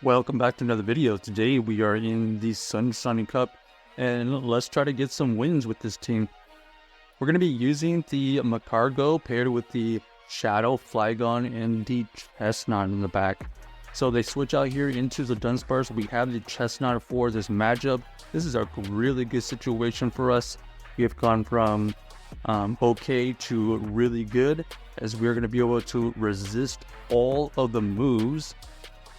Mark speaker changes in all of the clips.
Speaker 1: Welcome back to another video. Today we are in the Sunshine Cup and let's try to get some wins with this team. We're going to be using the Magcargo paired with the Shadow, Flygon, and the Chesnaught in the back. So they switch out here into the Dunsparce. We have the Chesnaught for this matchup. This is a really good situation for us. We have gone from okay to really good, as we're going to be able to resist all of the moves.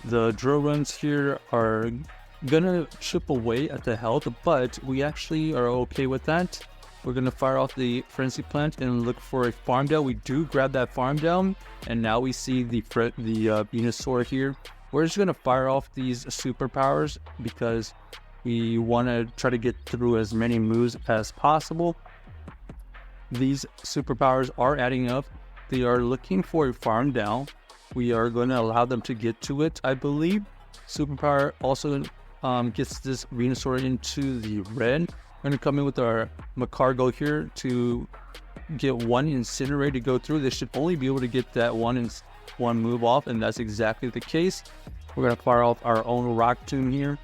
Speaker 1: The drill runs here are gonna chip away at the health, but we actually are okay with that. We're gonna fire off the Frenzy Plant and look for a farm down. We do grab that farm down, and now we see the Venusaur here. We're just gonna fire off these superpowers because we want to try to get through as many moves as possible. These superpowers are adding up. They are looking for a farm down. We are going to allow them to get to it, I believe. Superpower also gets this Venusaur into the red. We're going to come in with our Magcargo here to get one Incinerate to go through. They should only be able to get that one move off, and that's exactly the case. We're going to fire off our own Rock Tomb here.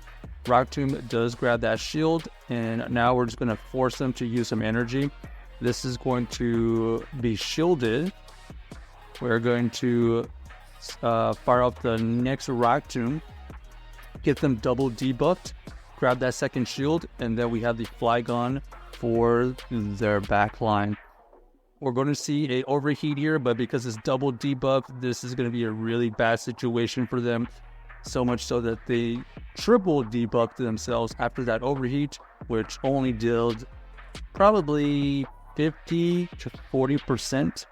Speaker 1: Rock Tomb does grab that shield, and now we're just going to force them to use some energy. This is going to be shielded. We're going to fire off the next Rock Tomb, get them double debuffed, grab that second shield, and then we have the Flygon for their back line. We're going to see a overheat here, but because it's double debuff, this is going to be a really bad situation for them. So much so that they triple debuffed themselves after that overheat, which only dealt probably 50 to 40%.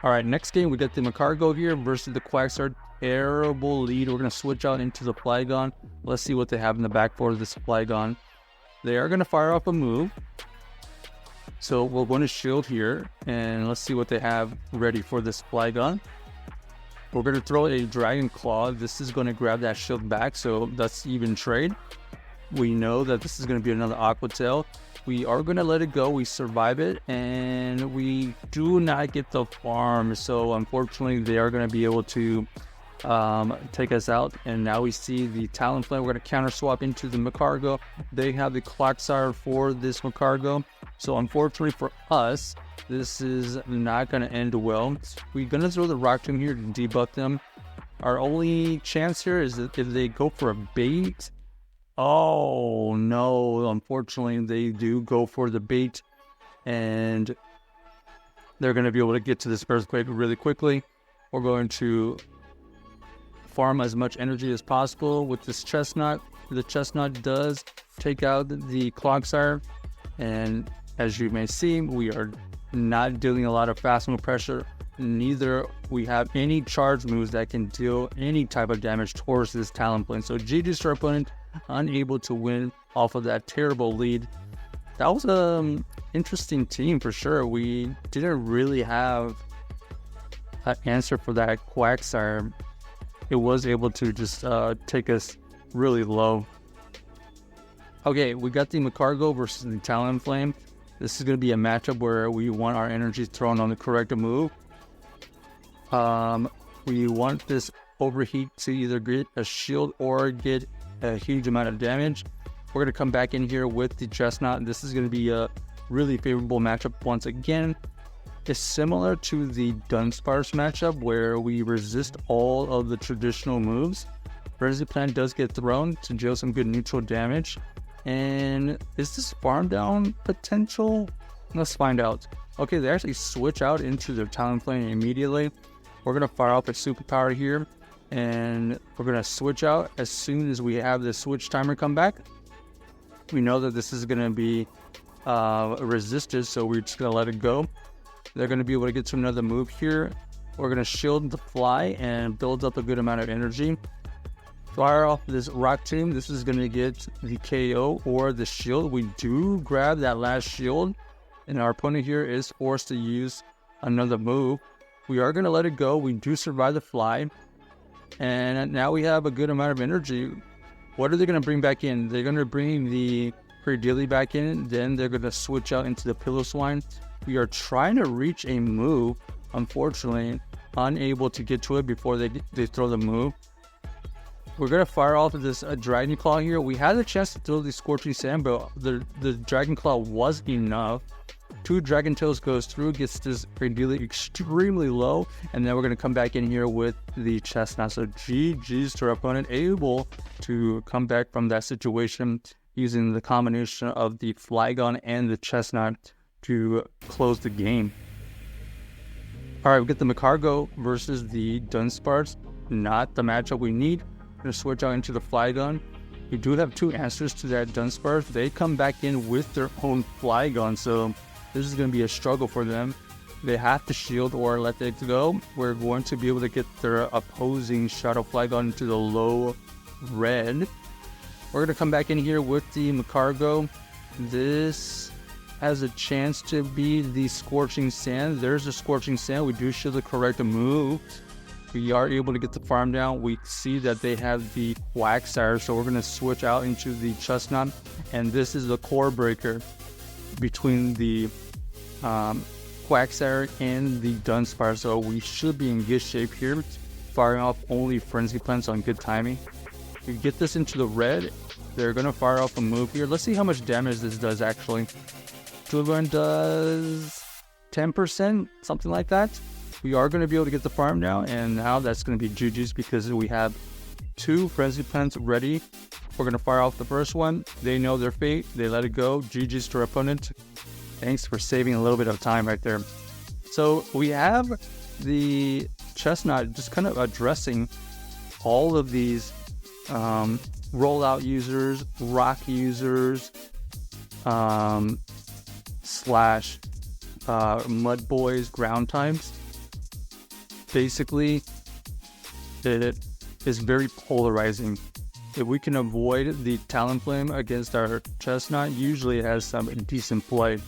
Speaker 1: All right, next game, we got the Magcargo here versus the Quagsire. Terrible lead. We're going to switch out into the Flygon. Let's see what they have in the back for this Flygon. They are going to fire off a move. So we're going to shield here, and let's see what they have ready for this Flygon. We're going to throw a Dragon Claw. This is going to grab that shield back, so that's even trade. We know that this is going to be another Aqua Tail. We are going to let it go. We survive it, and we do not get the farm. So unfortunately, they are going to be able to take us out. And now we see the Talonflame. We're going to counter swap into the Magcargo. They have the Quagsire for this Magcargo. So unfortunately for us, this is not going to end well. We're going to throw the Rock Tomb here to debuff them. Our only chance here is that if they go for a bait. Oh no, unfortunately they do go for the bait, and they're going to be able to get to this Earthquake really quickly. We're going to farm as much energy as possible with this Chesnaught. The Chesnaught does take out the Quagsire, and as you may see, we are not dealing a lot of fast move pressure. Neither we have any charge moves that can deal any type of damage towards this Talonflame. So GG's to our opponent, unable to win off of that terrible lead. That was an interesting team for sure. We didn't really have an answer for that Quagsire. It was able to just take us really low. Okay, we got the Magcargo versus the Talonflame. This is going to be a matchup where we want our energy thrown on the correct move. We want this overheat to either get a shield or get a huge amount of damage. We're going to come back in here with the Chesnaught. This is going to be a really favorable matchup once again. It's similar to the Dunsparce matchup where we resist all of the traditional moves. Frenzy Plant does get thrown to deal some good neutral damage. And is this farm down potential? Let's find out. Okay, they actually switch out into their Talonflame immediately. We're going to fire off a superpower here, and we're going to switch out as soon as we have the switch timer come back. We know that this is going to be resisted, so we're just going to let it go. They're going to be able to get to another move here. We're going to shield the fly and build up a good amount of energy. Fire off this Rock Tomb. This is going to get the KO or the shield. We do grab that last shield, and our opponent here is forced to use another move. We are going to let it go. We do survive the fly, and now we have a good amount of energy. What are they going to bring back in? They're going to bring the Credilli back in, then they're going to switch out into the Piloswine. We are trying to reach a move, unfortunately, unable to get to it before they throw the move. we're going to fire off of this Dragon Claw here. We had a chance to throw the Scorching Sand, but the Dragon Claw was enough. 2 Dragon Tails goes through, gets this ideally extremely low, and then we're going to come back in here with the Chesnaught. So GG's to our opponent, able to come back from that situation using the combination of the Flygon and the Chesnaught to close the game. Alright, we get the Magcargo versus the Dunsparce. Not the matchup we need. We're going to switch out into the Flygon. We do have 2 answers to that Dunsparce. They come back in with their own Flygon, so this is going to be a struggle for them. They have to shield or let it go. We're going to be able to get their opposing Shadow Flygon into the low red. We're going to come back in here with the Magcargo. This has a chance to be the Scorching Sand. There's the Scorching Sand. We do show the correct move. We are able to get the farm down. We see that they have the Quagsire, so we're going to switch out into the Chesnaught. And this is the core breaker between the Quagsire and the Dunsparce, so we should be in good shape here. Firing off only Frenzy Plants on good timing. We get this into the red. They're going to fire off a move here. Let's see how much damage this does actually. Flygon does 10%, something like that. We are going to be able to get the farm down, and now that's going to be GG's because we have 2 Frenzy Plants ready. We're going to fire off the first one. They know their fate. They let it go. GG's to our opponent. Thanks for saving a little bit of time right there. So we have the Chesnaught just kind of addressing all of these rollout users, rock users, slash mud boys, ground types. Basically, it is very polarizing. If we can avoid the Talonflame against our Chesnaught, usually it has some decent play.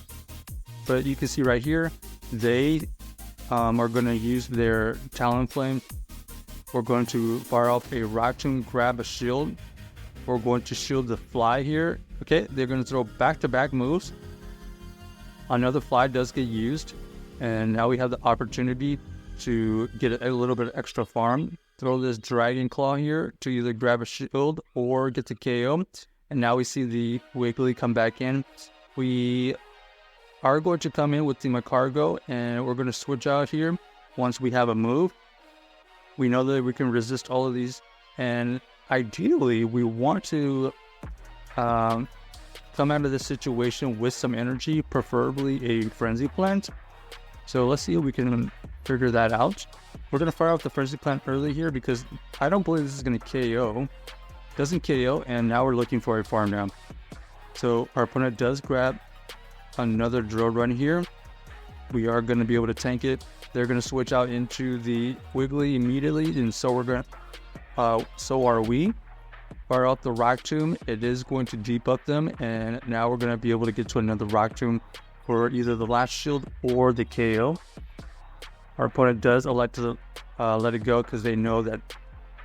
Speaker 1: But you can see right here, they are going to use their Talonflame. We're going to fire off a Rock Tomb, grab a shield. We're going to shield the Fly here. Okay, they're going to throw back-to-back moves. Another Fly does get used. And now we have the opportunity to get a little bit of extra farm. Throw this Dragon Claw here to either grab a shield or get the KO. And now we see the Wiggly come back in. We are going to come in with the Magcargo, and we're going to switch out here once we have a move. We know that we can resist all of these, and ideally we want to come out of this situation with some energy, preferably a Frenzy Plant. So let's see if we can figure that out. We're going to fire off the Frenzy Plant early here because I don't believe this is going to KO. Doesn't KO, and now we're looking for a farm down. So our opponent does grab another drill run here. We are going to be able to tank it. They're going to switch out into the Wiggly immediately, and so are we. Fire off the Rock Tomb. It is going to debuff them, and now we're going to be able to get to another Rock Tomb for either the last shield or the KO. Our opponent does elect to let it go because they know that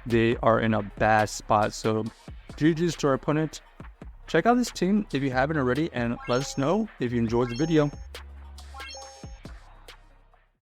Speaker 1: they are in a bad spot. So GG's to our opponent. Check out this team if you haven't already, and let us know if you enjoyed the video.